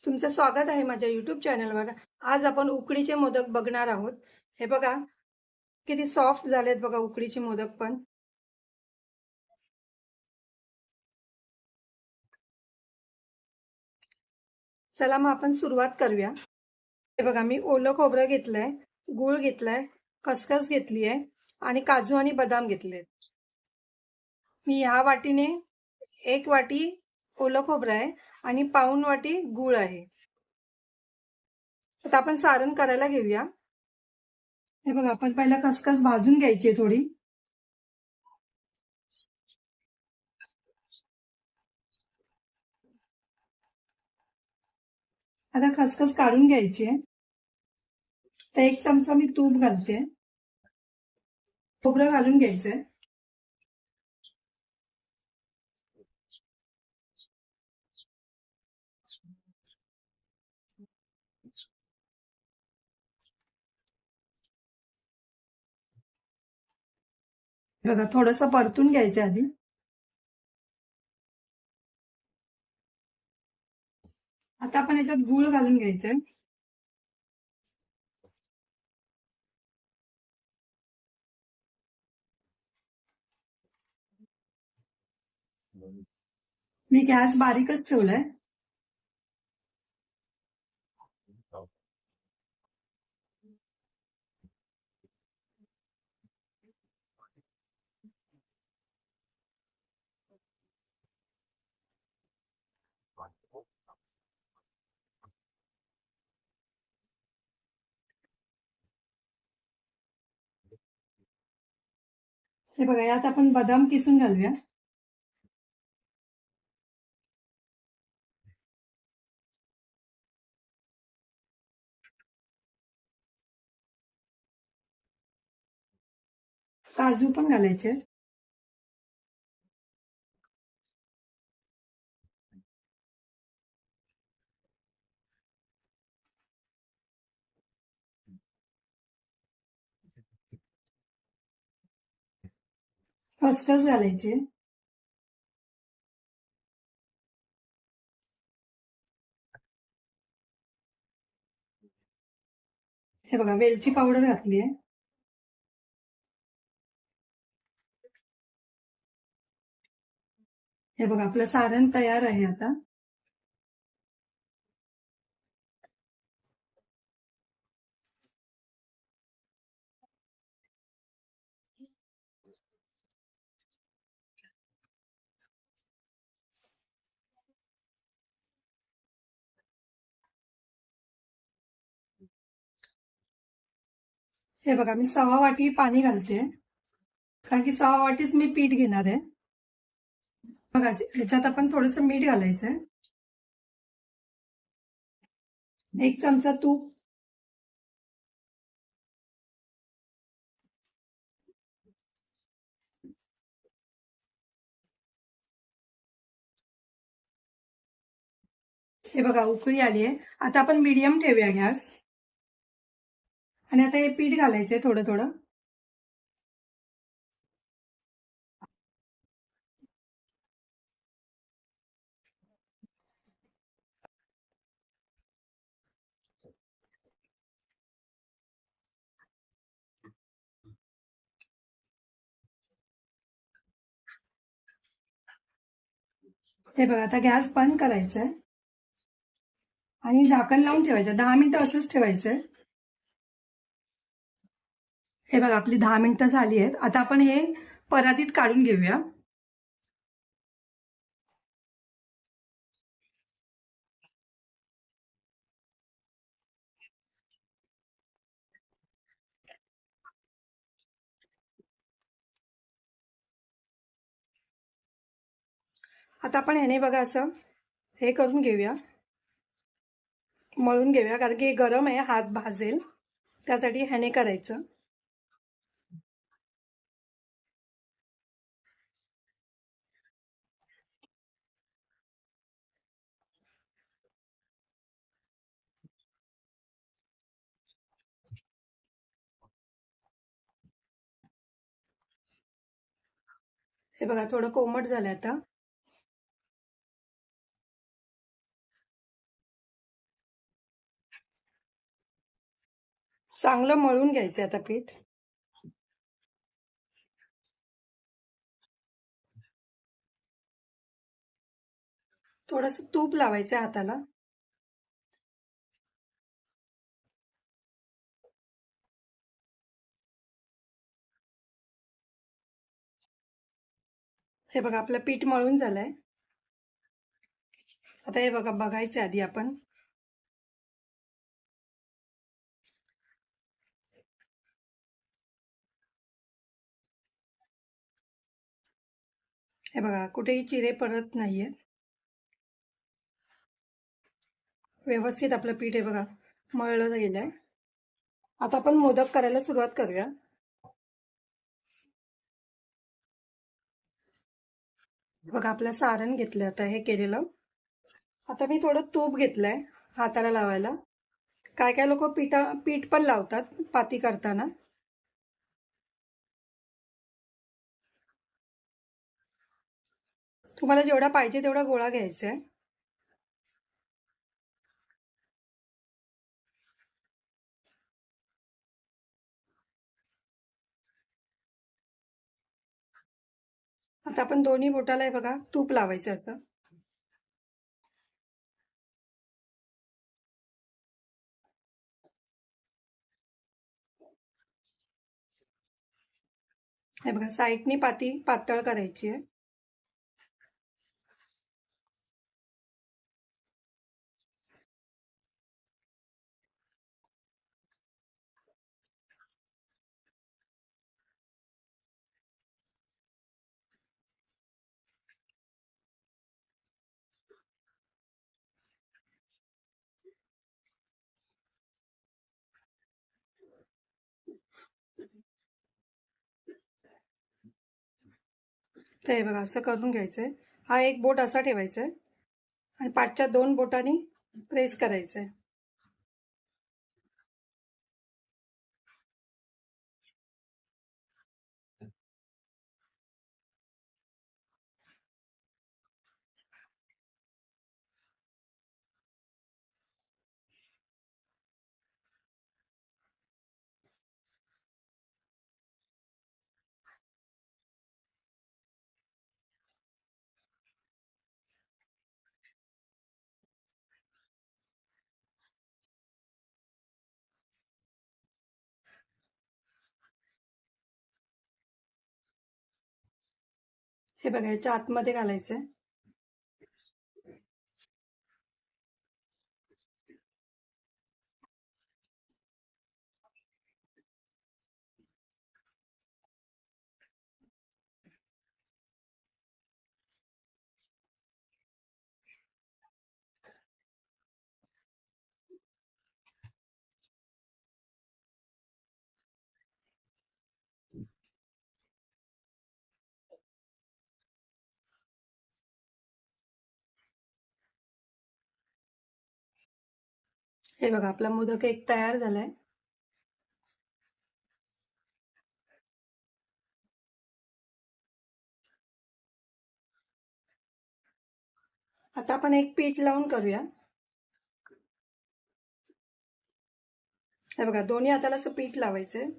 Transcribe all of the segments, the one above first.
तुमचं स्वागत आहे माझ्या YouTube चॅनलवर. आज आपण उकडीचे मोदक बघणार आहोत. हे बघा, किती सॉफ्ट झालेत बघा उकडीचे मोदक पण. चला मग आपण सुरुवात करूया. हे बघा, मी ओलं खोबरं घेतलंय, गूळ घेतलाय, खसखस घेतली आहे आणि काजू आणि बदाम घेतले. मी ह्या वाटीने 1 वाटी ओलं खोबरं आहे आणि पाऊण वाटी गूळ आहे. आता आपण सारण करायला घेऊया. हे बघा, आपण पहिला खसखस भाजून घ्यायची थोडी. आता खसखस काढून घ्यायची आहे. तर 1 चमचा मी तूप घालते. खोबरं घालून घ्यायचंय. बघा, थोडंसं परतून घ्यायचं आधी. आता आपण याच्यात गूळ घालून घ्यायचंय. मी गॅस बारीकच ठेवलाय. हे बघा, यात आपण बदाम किसून घालूया. काजू पण घालायचे. खसखस घालायचे. हे बघा, वेलची पावडर घातली आहे. हे बघा, आपलं सारण तयार आहे आता. हे बघा, मी 1/2 वाटी पाणी घालते, कारण की 1/2 वाटीच मी पीठ घेणार आहे. बघा, ह्याच्यात आपण थोडंसं मीठ घालायचंय. 1 चमचा तूप. हे बघा, उकळी आली आहे. आता आपण मीडियम ठेवूया गॅस. आणि आता हे पीठ घालायचंय थोडं थोडं. हे बघा, आता गॅस बंद करायचंय आणि झाकण लावून ठेवायचं. 10 मिनिटं असंच ठेवायचंय. हे बघा, आपली 10 मिनिटं झाली आहेत. आता आपण हे परातीत काढून घेऊया. आता आपण ह्याने बघा असं हे करून घेऊया, मळून घेऊया, कारण की हे गरम आहे, हात भाजेल, त्यासाठी ह्याने करायचं. हे बघा, थोडं कोमट झालं आता. चांगलं मळून घ्यायचं आता पीठ. थोडंसं तूप लावायचं हाताला. हे बघा आपलं पीठ मळून झालंय. आता हे बघा बघायचं आधी आपण. हे बघा कुठेही चिरे पडत नाहीये. व्यवस्थित आपलं पीठ हे बघा मळलं गेलंय. आता आपण मोदक करायला सुरुवात करूया. बघा आपलं सारण घेतलं आता हे केलेलं. आता मी थोडं तूप घेतलंय हाताला लावायला. काय काय लोक पीठ पण लावतात पाती करताना. तुम्हाला जेवढा पाहिजे तेवढा गोळा घ्यायचा आहे. आता आपण दोन्ही बोटाला हे बघा तूप लावायचं असं. हे बघा साईडनी पाती पातळ करायची आहे. तर हे बघा असं करून घ्यायचंय. हा एक बोट असा ठेवायचा आहे आणि पाठच्या दोन बोटांनी प्रेस करायचंय. हे बघा याच्या आतमध्ये घालायचंय. हे बघा आपला मोदक एक तयार झालाय. आता आपण एक पीठ लावून करूया. हे बघा दोन्ही हाताला असं पीठ लावायचंय.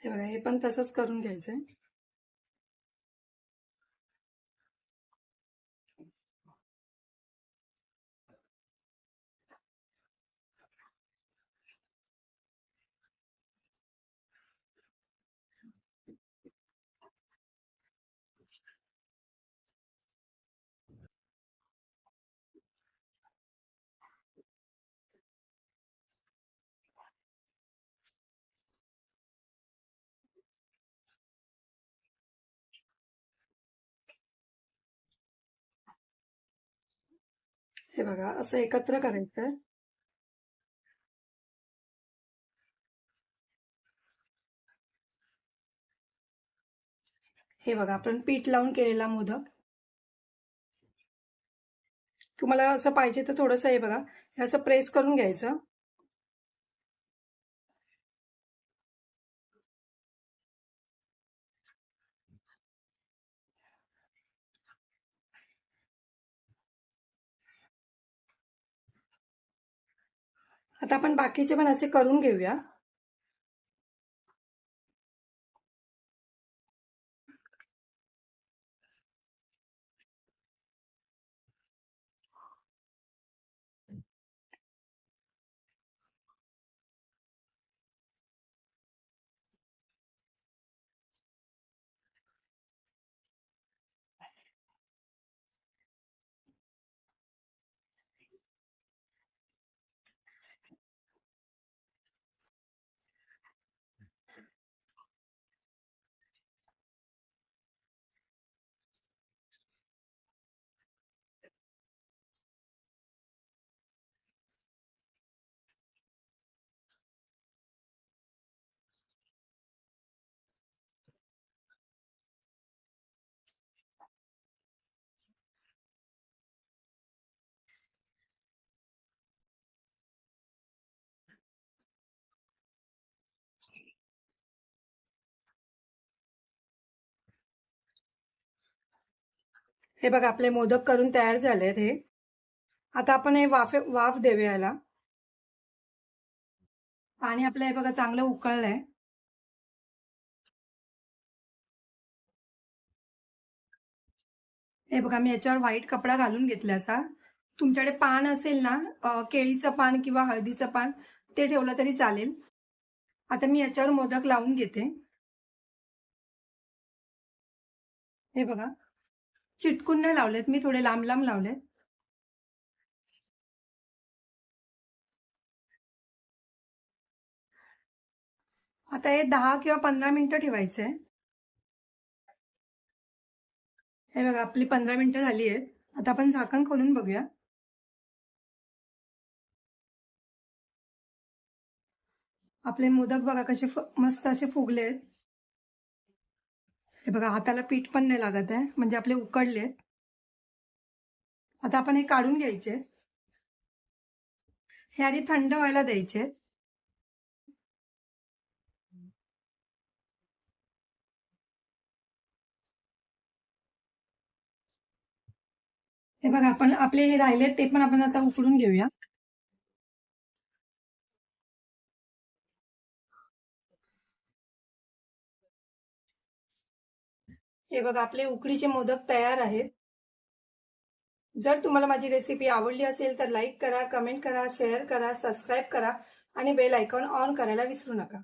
हे बघा हे पण तसंच करून घ्यायचंय. हे बघा असं एकत्र करायचंय. हे बघा आपण पीठ लावून केलेला मोदक. तुम्हाला असं पाहिजे तर थोडंसं हे बघा हे असं प्रेस करून घ्यायचं. आता आपण बाकीचे पण असे करून घेऊया. हे बघा आपले मोदक करून तयार झालेत हे. आता आपण हे वाफ देऊया याला. पाणी आपलं हे बघा चांगलं उकळलंय. हे बघा मी याच्यावर व्हाईट कपडा घालून घेतला असा. तुमच्याकडे पान असेल ना केळीचं पान किंवा हळदीचं पान ते ठेवलं तरी चालेल. आता मी याच्यावर मोदक लावून घेते. हे बघा चिटकून नाही लावलेत मी, थोडे लांब लांब लावलेत. आता हे 10 किंवा 15 मिनिटं ठेवायचंय. हे बघा आपली 15 मिनिटं झाली आहेत. आता आपण झाकण खोलून बघूया. आपले मोदक बघा कसे मस्त असे फुगलेत. हे बघा हाताला पीठ पण नाही लागत आहे, म्हणजे आपले उकडलेत. आता आपण हे काढून घ्यायचे. हे आधी थंड व्हायला द्यायचे. हे बघा आपण आपले हे राहिलेत ते पण आपण आता उकडून घेऊया. हे बघा आपले उकडीचे मोदक तयार आहेत. जर तुम्हाला माझी रेसिपी आवडली असेल तर लाईक करा, कमेंट करा, शेअर करा, सबस्क्राईब करा आणि बेल आयकॉन ऑन करायला विसरू नका.